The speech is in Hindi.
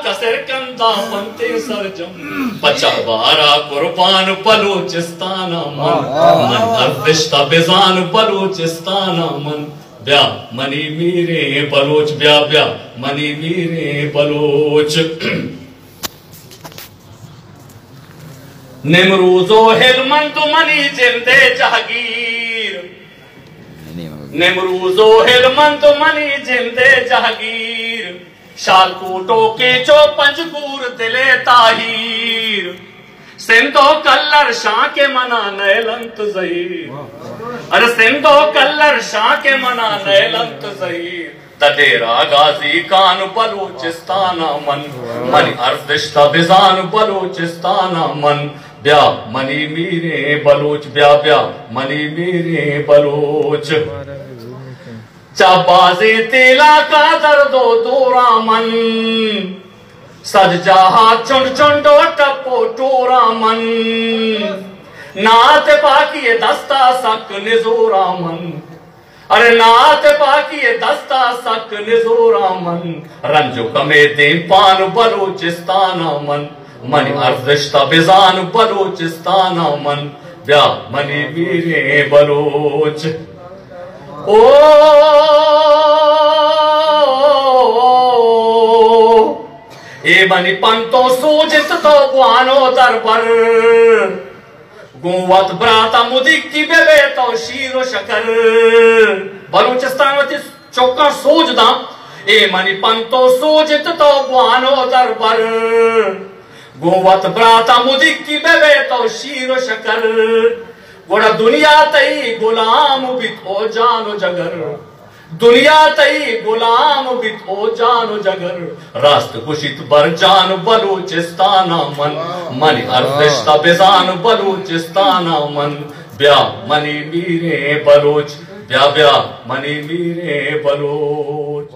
कसर कंदा बनते सरजम 50-12 कुर्बान बलूचिस्ताना मन अर्दिश्ता बेजान बलूचिस्ताना मन ब्या मनी मीरे बलोच ब्या ब्या मनी मीरे बलोच निमरूजो हेलमंद मनी जिंदे जहागीर निमरूजो हेलमंद मनी जिंदे जहागीर शालकूटो के चो पंजगूर दिले ताहीर सिंधो कल्लर शाह के मना नैलंत जहीर अरे सिंधो कल्लर शाह के मना नैलंत जहीर दडेरा गाजी कान बलूचिस्ताना मन मनी अर्दिश्ता बिजान बलूचिस्ताना मन ब्या मनी मीरे बलोच ब्या ब्या मनी मीरे बलोच चाबाजे तेला का दर्दो दूरा मन सज जहा चुंड चुंडो टप्पो टोरा मन नात बाकी दस्ता सक निजोरा मन अरे नात बाकी दस्ता सक निजोरा मन रंजो कमे दे पान बलूचिस्ताना मन मनी अर्दिश्ता बिजान बलूचिस्ताना मन ब्या money Meere Bloch O a money पंतो सूजित तो गुआनो दरबर गुवत ब्राता मुदिक्की बेबे तो शीरो शकर बलूचिस्तान वती चौका सूजदा ए मनी पंतो सूजित तो गुआनो दरबर गुवत ब्राता मुदिक्की बेबे तो शीरो शकर गोड़ा दुनिया तई गुलाम बित ओ जानो जगर दुनिया तई गुलाम बित ओ जानो जगर रास्त कुशित बर जान बलूचिस्ताना मन मनी अर्दिश्ता बेजान बलूचिस्ताना मन ब्या मनी मीरे बलोच ब्या ब्या मनी मीरे बलोच